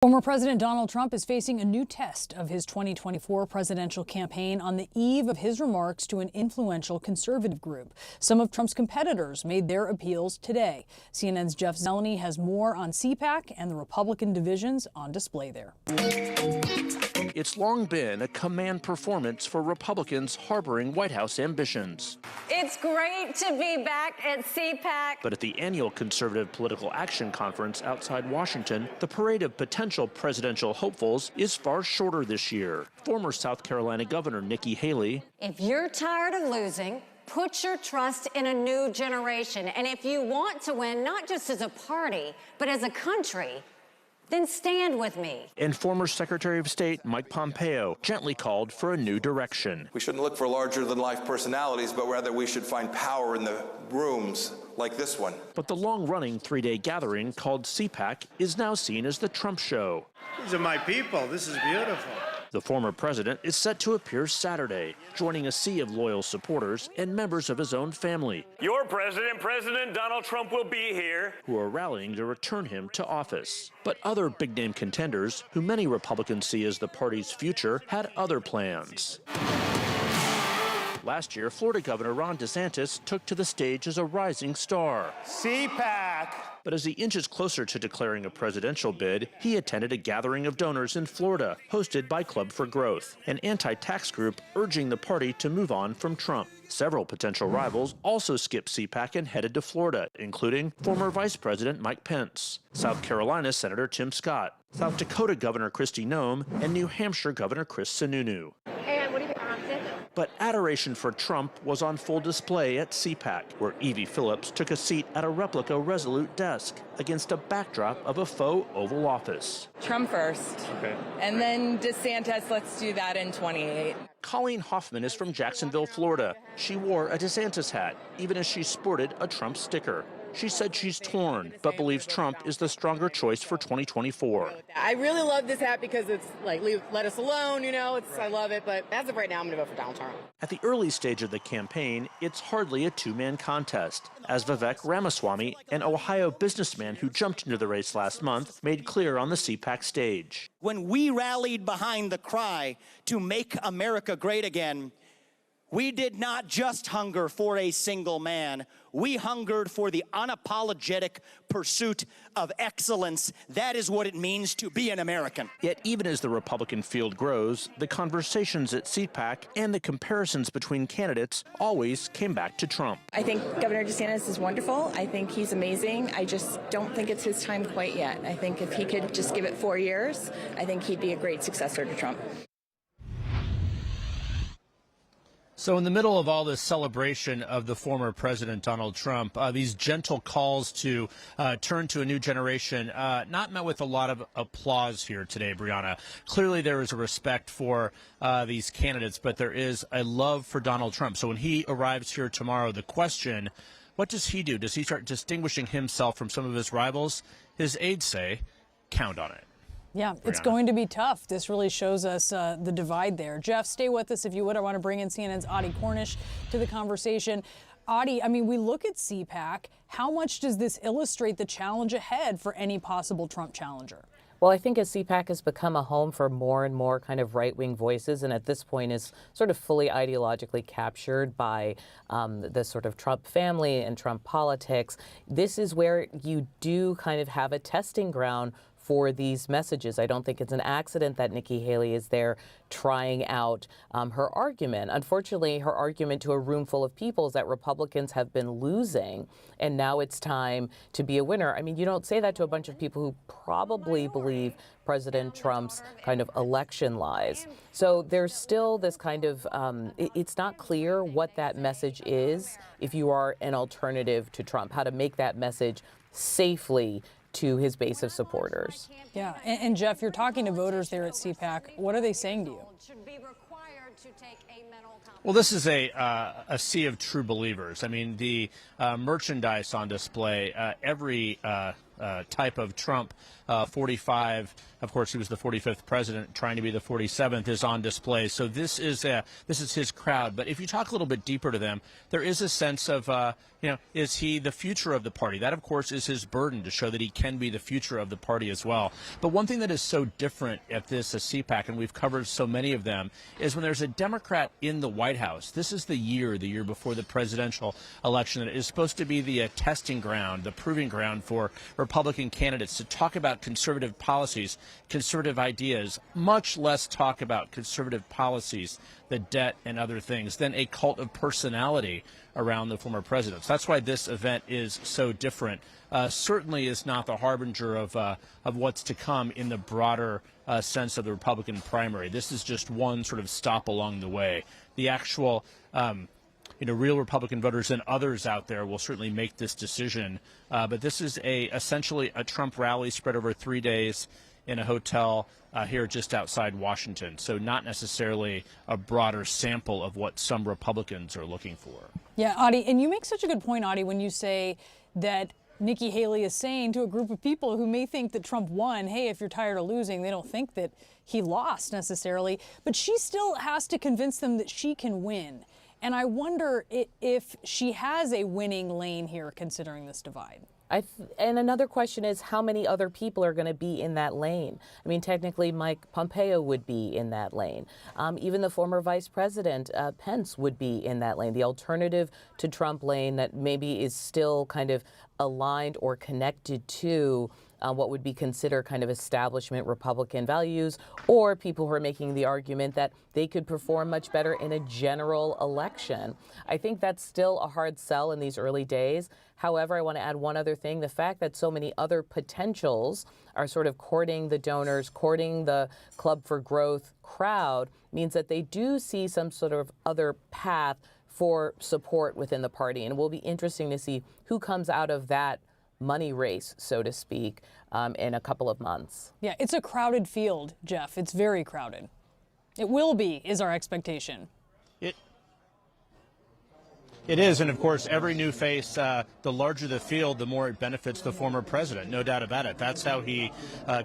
Former President Donald Trump is facing a new test of his 2024 presidential campaign on the eve of his remarks to an influential conservative group. Some of Trump's competitors made their appeals today. CNN's Jeff Zeleny has more on CPAC and the Republican divisions on display there. It's long been a command performance for Republicans harboring White House ambitions. It's great to be back at CPAC. But at the annual Conservative Political Action Conference outside Washington, the parade of potential presidential hopefuls is far shorter this year. Former South Carolina Governor Nikki Haley. If you're tired of losing, put your trust in a new generation. And if you want to win, not just as a party, but as a country, then stand with me. And former Secretary of State Mike Pompeo gently called for a new direction. We shouldn't look for larger-than-life personalities, but rather we should find power in the rooms like this one. But the long-running three-day gathering called CPAC is now seen as the Trump show. These are my people. This is beautiful. The former president is set to appear Saturday, joining a sea of loyal supporters and members of his own family. Your president, President Donald Trump, will be here, who are rallying to return him to office. But other big-name contenders, who many Republicans see as the party's future, had other plans. Last year, Florida Governor Ron DeSantis took to the stage as a rising star. CPAC. But as he inches closer to declaring a presidential bid, he attended a gathering of donors in Florida, hosted by Club for Growth, an anti-tax group urging the party to move on from Trump. Several potential rivals also skipped CPAC and headed to Florida, including former Vice President Mike Pence, South Carolina Senator Tim Scott, South Dakota Governor Kristi Noem, and New Hampshire Governor Chris Sununu. But adoration for Trump was on full display at CPAC, where Evie Phillips took a seat at a replica Resolute desk against a backdrop of a faux Oval Office. Trump first, and then DeSantis, let's do that in 28. Colleen Hoffman is from Jacksonville, Florida. She wore a DeSantis hat, even as she sported a Trump sticker. She said she's torn, but believes Trump is the stronger choice for 2024. I really love this hat because it's like, let us alone, you know, I love it, but as of right now, I'm going to vote for Donald Trump. At the early stage of the campaign, it's hardly a two-man contest, as Vivek Ramaswamy, an Ohio businessman who jumped into the race last month, made clear on the CPAC stage. When we rallied behind the cry to make America great again, we did not just hunger for a single man. We hungered for the unapologetic pursuit of excellence. That is what it means to be an American. Yet even as the Republican field grows, the conversations at CPAC and the comparisons between candidates always came back to Trump. I think Governor DeSantis is wonderful. I think he's amazing. I just don't think it's his time quite yet. I think if he could just give it 4 years, I think he'd be a great successor to Trump. So in the middle of all this celebration of the former President Donald Trump, these gentle calls to turn to a new generation, not met with a lot of applause here today, Brianna. Clearly there is a respect for these candidates, but there is a love for Donald Trump. So when he arrives here tomorrow, the question, what does he do? Does he start distinguishing himself from some of his rivals? His aides say, count on it. Yeah, it's going to be tough. This really shows us the divide there. Jeff, stay with us if you would. I want to bring in CNN's Adi Cornish to the conversation. Adi, I mean, we look at CPAC. How much does this illustrate the challenge ahead for any possible Trump challenger? Well, I think as CPAC has become a home for more and more kind of right-wing voices, and at this point is sort of fully ideologically captured by the sort of Trump family and Trump politics, this is where you do kind of have a testing ground for these messages. I don't think it's an accident that Nikki Haley is there trying out her argument. Unfortunately, her argument to a room full of people is that Republicans have been losing, and now it's time to be a winner. I mean, you don't say that to a bunch of people who probably believe President Trump's kind of election lies. So there's still this kind of, it's not clear what that message is if you are an alternative to Trump, how to make that message safely to his base of supporters. Yeah, and Jeff, you're talking to voters there at CPAC. What are they saying to you? Well, this is a sea of true believers. I mean, the merchandise on display, every type of Trump 45. Of course, he was the 45th president, trying to be the 47th, is on display. So this is his crowd. But if you talk a little bit deeper to them, there is a sense of, is he the future of the party? That, of course, is his burden, to show that he can be the future of the party as well. But one thing that is so different at this CPAC, and we've covered so many of them, is when there's a Democrat in the White House. This is the year before the presidential election, that is supposed to be the testing ground, the proving ground for Republican candidates to talk about conservative policies, conservative ideas, much less talk about conservative policies, the debt and other things, than a cult of personality around the former president. So that's why this event is so different. Certainly is not the harbinger of what's to come in the broader sense of the Republican primary. This is just one sort of stop along the way. The actual real Republican voters and others out there will certainly make this decision. But this is essentially a Trump rally spread over 3 days in a hotel here just outside Washington. So not necessarily a broader sample of what some Republicans are looking for. Yeah, Adi, and you make such a good point, Adi, when you say that Nikki Haley is saying to a group of people who may think that Trump won, hey, if you're tired of losing, they don't think that he lost necessarily. But she still has to convince them that she can win. And I wonder if she has a winning lane here, considering this divide. And another question is, how many other people are going to be in that lane? I mean, technically, Mike Pompeo would be in that lane. Even the former Vice President Pence would be in that lane. The alternative to Trump lane that maybe is still kind of aligned or connected to what would be considered kind of establishment Republican values, or people who are making the argument that they could perform much better in a general election. I think that's still a hard sell in these early days. However, I want to add one other thing. The fact that so many other potentials are sort of courting the donors, courting the Club for Growth crowd, means that they do see some sort of other path for support within the party. And it will be interesting to see who comes out of that money race, so to speak, in a couple of months. Yeah, it's a crowded field, Jeff. It's very crowded. It will be, is our expectation. It is, and of course, every new face, the larger the field, the more it benefits the former president, no doubt about it. That's how he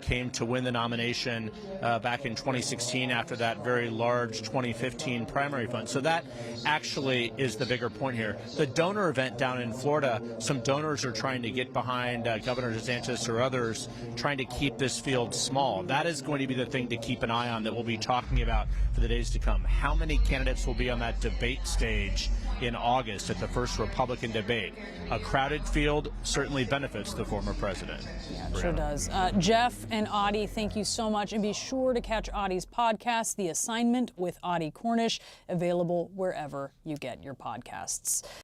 came to win the nomination back in 2016 after that very large 2015 primary fund. So that actually is the bigger point here. The donor event down in Florida, some donors are trying to get behind Governor DeSantis or others, trying to keep this field small. That is going to be the thing to keep an eye on, that we'll be talking about for the days to come. How many candidates will be on that debate stage in August at the first Republican debate? A crowded field certainly benefits the former president. Yeah, it sure does. Jeff and Adi, thank you so much. And be sure to catch Adi's podcast, The Assignment with Adi Cornish, available wherever you get your podcasts.